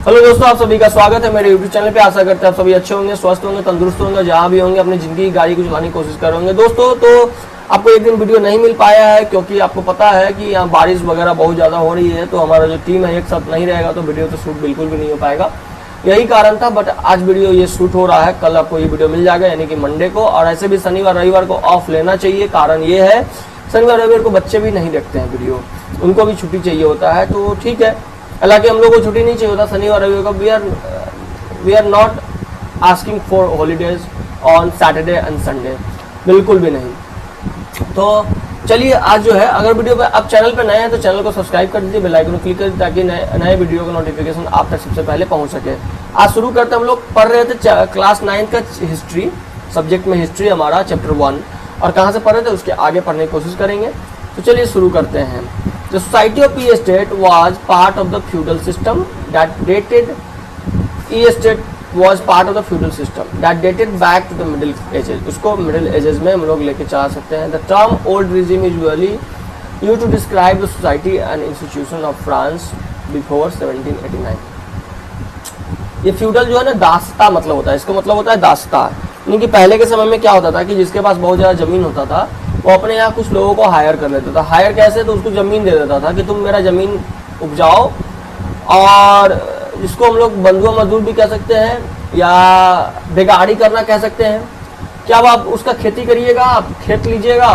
Hello दोस्तों, आप सभी का स्वागत है मेरे YouTube चैनल पे। आशा करते हैं आप सभी अच्छे होंगे, स्वस्थ होंगे, तंदुरुस्त होंगे, जहाँ भी होंगे अपनी जिंदगी की गाड़ी को चलाने की कोशिश कर होंगे। दोस्तों, तो आपको एक दिन वीडियो नहीं मिल पाया है क्योंकि आपको पता है कि यहाँ बारिश वगैरह बहुत ज़्यादा हो रही है, तो हमारा जो टीम है एक साथ नहीं रहेगा तो वीडियो तो शूट बिल्कुल भी नहीं हो पाएगा। यही कारण था, बट आज वीडियो ये शूट हो रहा है, कल आपको ये वीडियो मिल जाएगा यानी कि मंडे को। और ऐसे भी शनिवार रविवार को ऑफ लेना चाहिए। कारण ये है, शनिवार रविवार को बच्चे भी नहीं देखते हैं वीडियो, उनको भी छुट्टी चाहिए होता है, तो ठीक है। हालांकि हम लोग को छुट्टी नहीं चाहिए होता शनिवार रविवार को। We are not asking for holidays on Saturday and Sunday, बिल्कुल भी नहीं। तो चलिए आज जो है, अगर वीडियो पे आप चैनल पे नए हैं तो चैनल को सब्सक्राइब कर दीजिए, बेल आइकन को क्लिक कर दीजिए ताकि नए वीडियो का नोटिफिकेशन आप तक सबसे पहले पहुंच सके। आज शुरू करते हम लोग पढ़ रहे थे क्लास 9 का हिस्ट्री सब्जेक्ट में, हिस्ट्री हमारा चैप्टर 1, और कहाँ से पढ़ रहे थे उसके आगे पढ़ने की कोशिश करेंगे। तो चलिए शुरू करते हैं। The society of e-estate was part of the feudal system that dated. E-estate was part of the feudal system that dated back to the Middle Ages. उसको Middle Ages में हम लोग लेके चला सकते हैं। The term old regime is usually used to describe the society and institution of France before 1789. ये feudal जो है ना, दासता मतलब होता है, इसका मतलब होता है दासता। यानी कि पहले के समय में क्या होता था कि जिसके पास बहुत ज़्यादा ज़मीन होता था वो अपने यहाँ कुछ लोगों को हायर कर लेता था। हायर कैसे? तो उसको ज़मीन दे देता था कि तुम मेरा ज़मीन उपजाओ, और जिसको हम लोग बंधुआ मजदूर भी कह सकते हैं या बेगाड़ी करना कह सकते हैं। क्या आप उसका खेती करिएगा, आप खेत लीजिएगा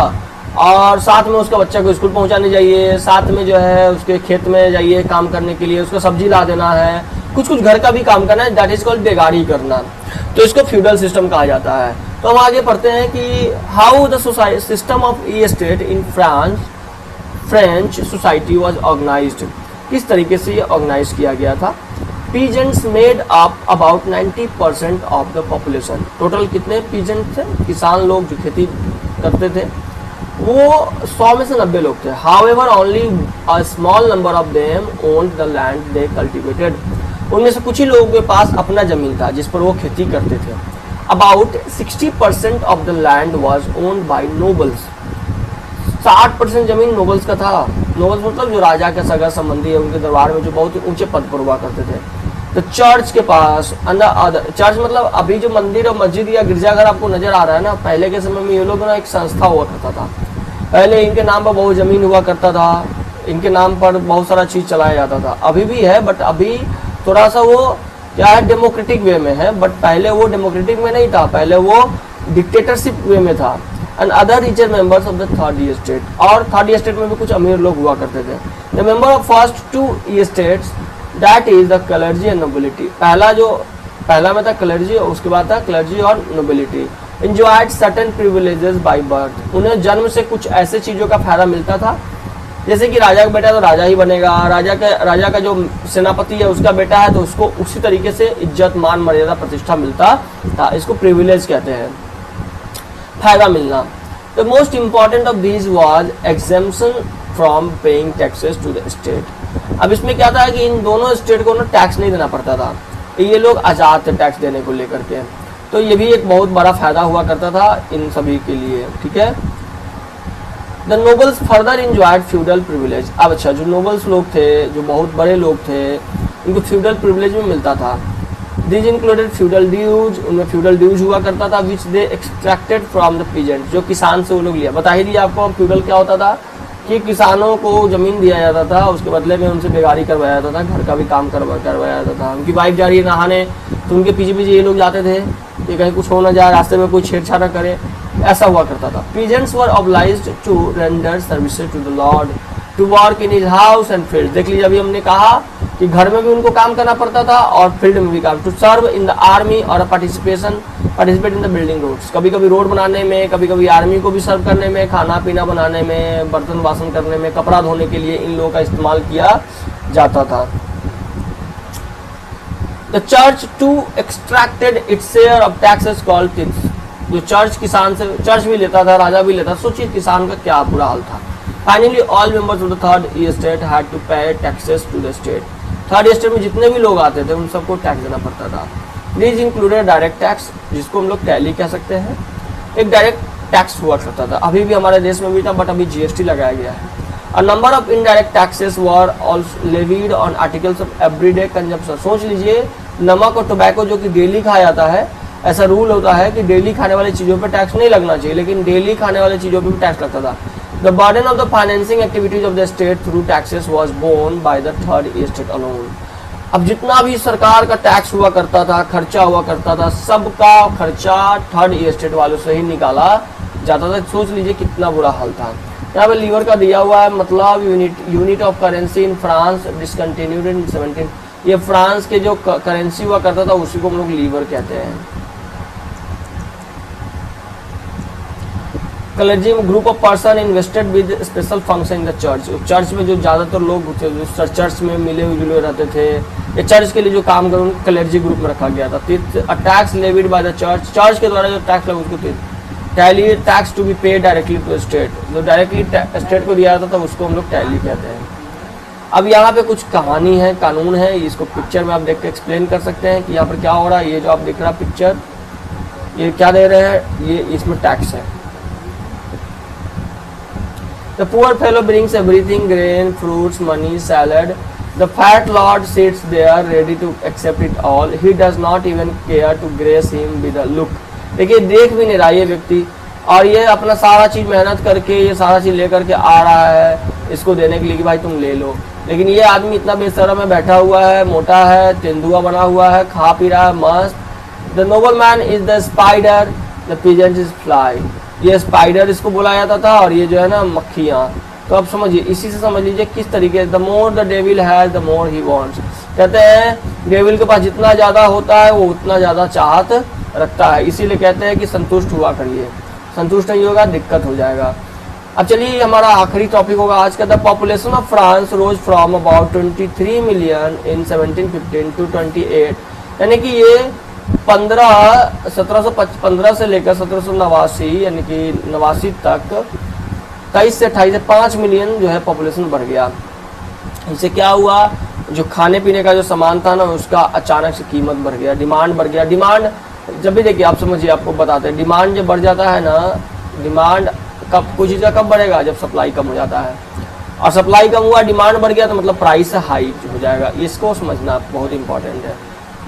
और साथ में उसका बच्चा को स्कूल पहुँचाने जाइए, साथ में जो है उसके खेत में जाइए काम करने के लिए, उसका सब्जी ला देना है, कुछ कुछ घर का भी काम करना है। दैट इज कॉल्ड बेगाड़ी करना। तो इसको फ्यूडल सिस्टम कहा जाता है। तो हम आगे पढ़ते हैं कि how the system of estate in French society was organised. किस तरीके से ये ऑर्गेनाइज किया गया था। Peasants made up about 90% of the population. Total कितने पीजेंट थे? किसान लोग जो खेती करते थे, वो 100 में से 90 लोग थे। However only a small number of them owned the land they cultivated. उनमें से कुछ ही लोगों के पास अपना जमीन था जिस पर वो खेती करते थे। About 60% of the land was owned by nobles. 60% जमीन नोबल्स का था। नोबल्स मतलब जो राजा के सगा संबंधी है, उनके दरबार में जो बहुत ही ऊंचे पद पर हुआ करते थे। तो चर्च के पास चर्च मतलब अभी जो मंदिर और मस्जिद या गिरजाघर आपको नजर आ रहा है ना, पहले के समय में ये लोग ना एक संस्था हुआ करता था। पहले इनके नाम पर बहुत जमीन हुआ करता था, इनके नाम पर बहुत सारा चीज चलाया जाता था। अभी भी है, बट अभी थोड़ा सा वो क्या है, डेमोक्रेटिक वे में है, बट पहले वो डेमोक्रेटिक में नहीं था, पहले वो डिक्टेटरशिप वे में था। And other richer members of the third estate, और थर्ड एस्टेट में भी कुछ अमीर लोग हुआ करते थे। The member of first 2 estates that is the clergy and nobility. पहला में था क्लर्जी, उसके बाद था क्लर्जी और nobility. Enjoyed certain privileges by birth. उन्हें जन्म से कुछ ऐसे चीजों का फायदा मिलता था, जैसे कि राजा का बेटा तो राजा ही बनेगा, राजा का जो सेनापति है उसका बेटा है तो उसको उसी तरीके से इज्जत मान मर्यादा प्रतिष्ठा मिलता था। इसको प्रिविलेज कहते हैं, फायदा मिलना। The most important of these was exemption from paying taxes to the state. अब इसमें क्या था कि इन दोनों स्टेट को ना टैक्स नहीं देना पड़ता था, ये लोग आजाद थे टैक्स देने को लेकर के। तो ये भी एक बहुत बड़ा फायदा हुआ करता था इन सभी के लिए, ठीक है। The nobles further enjoyed feudal privilege. अब अच्छा, जो नोबल्स लोग थे, जो बहुत बड़े लोग थे, उनको फ्यूडल प्रिविलेज भी मिलता था। This included feudal dues. उनमें फ्यूडल ड्यूज हुआ करता था, which they extracted from the peasant. जो किसान से वो लोग लिया। बता ही दिया आपको फ्यूडल क्या होता था कि किसानों को जमीन दिया जाता था, उसके बदले में उनसे बेगारी करवाया जाता था, घर का भी काम करवाया जाता था। उनकी वाइफ जा रही है नहाने तो उनके पीछे पीछे ये लोग जाते थे कि कहीं कुछ हो ना जाए, रास्ते में कोई छेड़छाड़ न करे, ऐसा हुआ करता था। Peasants were obliged to render services to the lord, to work in his house and field. देख लीजिए, अभी हमने कहा कि घर में भी उनको काम करना पड़ता था और फील्ड में भी काम। To serve in the army और participate in the building roads. कभी कभी रोड बनाने में, कभी कभी आर्मी को भी सर्व करने में, खाना पीना बनाने में, बर्तन बासन करने में, कपड़ा धोने के लिए इन लोगों का इस्तेमाल किया जाता था। The church too extracted its share of taxes called tithes. जो चर्च किसान से, चर्च भी लेता था, राजा भी लेता। सोचिए किसान का क्या बुरा हाल था। Finally all members of the third estate had to pay taxes to the state. Third estate में जितने भी लोग आते थे उन सबको टैक्स देना पड़ता था। दिस इंक्लूडेड डायरेक्ट टैक्स, जिसको हम लोग टैली कह सकते हैं। एक डायरेक्ट टैक्स हुआ करता था, अभी भी हमारे देश में भी था, बट अभी जीएसटी लगाया गया है। A number of indirect taxes were also levied on articles of everyday consumption. सोच लीजिए नमक और टोबैको जो कि डेली खाया जाता है, ऐसा रूल होता है कि डेली खाने वाली चीज़ों पर टैक्स नहीं लगना चाहिए, लेकिन डेली खाने वाली चीज़ों पर भी टैक्स लगता था। The burden of the financing activities of the state through taxes was borne by the third estate alone. अब जितना भी सरकार का टैक्स हुआ करता था, खर्चा हुआ करता था, सबका खर्चा थर्ड एस्टेट वालों से ही निकाला जाता था। सोच लीजिए कितना बुरा हाल था। यहाँ पे लीवर का दिया हुआ है, मतलब unit of currency in France discontinued in 17। ये फ्रांस के जो करेंसी हुआ करता था उसी को हम लोग लीवर कहते हैं। Clergy group of person invested with special function in the church. Church में जो ज़्यादातर लोग होते थे, चर्च में मिले जुले रहते थे, ये चर्च के लिए जो काम कर क्लर्जी ग्रुप में रखा गया था। Tax levied by the church, church के द्वारा जो टैक्स लगा उसको taille tax to be paid directly to state, जो डायरेक्टली स्टेट को दिया जाता था उसको हम लोग टैली कहते हैं। अब यहाँ पे कुछ कहानी है, कानून है, इसको पिक्चर में आप देख के एक्सप्लेन कर सकते हैं कि यहाँ पर क्या हो रहा है। ये जो आप देख रहा है पिक्चर, ये क्या दे रहे हैं, ये इसमें टैक्स है। The poor fellow brings everything, grain, fruits, money, salad. The fat lord sits there ready to accept it all. He does not even care to grace him with a look. देखिए देख भी नहीं रहा ये व्यक्ति, और ये अपना सारा चीज मेहनत करके ये सारा चीज लेकर के आ रहा है इसको देने के लिए कि भाई तुम ले लो। लेकिन ये आदमी इतना बेशरम है, बैठा हुआ है, मोटा है, तेंदुआ बना हुआ है, खा पी रहा है मस्त। The nobleman is the spider, the peasant is fly. ये स्पाइडर इसको बोला जाता था और ये जो है ना मक्खियाँ। तो अब समझिए, इसी से समझ लीजिए किस तरीके से the more the devil has the more he wants. कहते हैं डेविल के पास जितना ज़्यादा होता है वो उतना ज़्यादा चाहत रखता है, इसीलिए कहते हैं कि संतुष्ट हुआ करिए, संतुष्ट नहीं होगा दिक्कत हो जाएगा। अब चलिए हमारा आखिरी टॉपिक होगा आज का। The population of France rose from about 23 million in 1715 to 28, यानी कि ये 1715 से लेकर 1789 यानी कि 89 तक 23 से 28 से 5 मिलियन जो है पॉपुलेशन बढ़ गया। इससे क्या हुआ, जो खाने पीने का जो सामान था ना उसका अचानक से कीमत बढ़ गया, डिमांड बढ़ गया। डिमांड जब भी देखिए आप समझिए, आपको बताते हैं डिमांड जब बढ़ जाता है ना, डिमांड कब कोई चीज़ का कब बढ़ेगा, जब सप्लाई कम हो जाता है, और सप्लाई कम हुआ डिमांड बढ़ गया तो मतलब प्राइस हाई हो जाएगा। इसको समझना बहुत इंपॉर्टेंट है।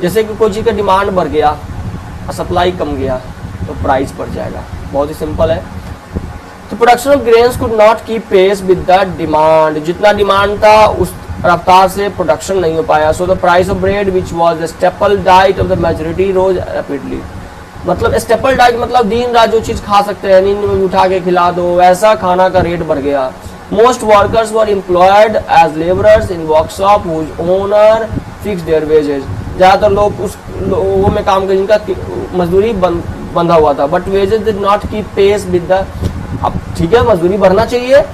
जैसे कि कोई चीज़ का डिमांड बढ़ गया और सप्लाई कम गया तो प्राइस बढ़ जाएगा, बहुत ही सिंपल है। तो production of grains could not keep pace with the demand, जितना डिमांड था उस रफ्तार से प्रोडक्शन नहीं हो पाया। So the price of bread which was the staple diet of the majority rose rapidly. मतलब स्टेपल डाइट मतलब दिन रात जो चीज़ खा सकते हैं, नींद में उठा के खिला दो, वैसा खाना का रेट बढ़ गया। Most workers were employed as labourers in workshop whose owner fix their wages. ज़्यादातर लोग उस लोगों में काम कर जिनका मजदूरी बंधा हुआ था, but wages did not keep pace with the. अब ठीक है मजदूरी बढ़ना चाहिए,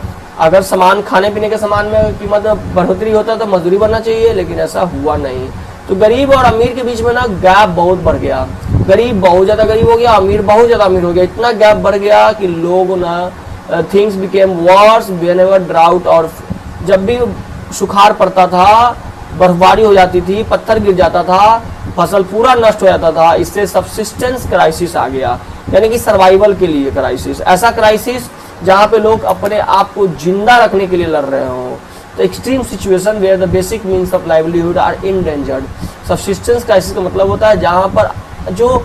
अगर सामान खाने पीने के सामान में कीमत में बढ़ोतरी होता तो मजदूरी बढ़ना चाहिए, लेकिन ऐसा हुआ नहीं। तो गरीब और अमीर के बीच में ना गैप बहुत बढ़ गया, गरीब बहुत ज़्यादा गरीब हो गया, अमीर बहुत ज़्यादा अमीर हो गया। इतना गैप बढ़ गया कि लोग ना things became worse whenever drought, और जब भी सुखाड़ पड़ता था, बर्फबारी हो जाती थी, पत्थर गिर जाता था, फसल पूरा नष्ट हो जाता था। इससे सबसिस्टेंस क्राइसिस आ गया, यानी कि सर्वाइवल के लिए क्राइसिस, ऐसा क्राइसिस जहाँ पे लोग अपने आप को जिंदा रखने के लिए लड़ रहे हों। तो extreme situation where the basic means of livelihood are endangered. Subsistence crisis का मतलब होता है जहाँ पर जो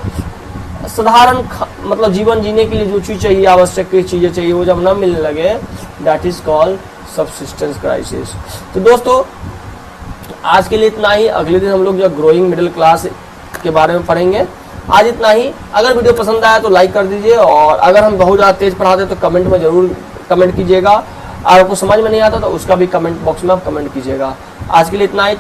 साधारण मतलब जीवन जीने के लिए जो चीज़ चाहिए, आवश्यक चीज़ें चाहिए, वो जब न मिलने लगे, that is called subsistence crisis. तो दोस्तों आज के लिए इतना ही। अगले दिन हम लोग जो ग्रोइंग मिडिल क्लास के बारे में पढ़ेंगे। आज इतना ही। अगर वीडियो पसंद आया तो लाइक कर दीजिए, और अगर हम बहुत ज़्यादा तेज पढ़ाते तो कमेंट में ज़रूर कमेंट कीजिएगा। अगर आपको समझ में नहीं आता तो उसका भी कमेंट बॉक्स में आप कमेंट कीजिएगा। आज के लिए इतना ही।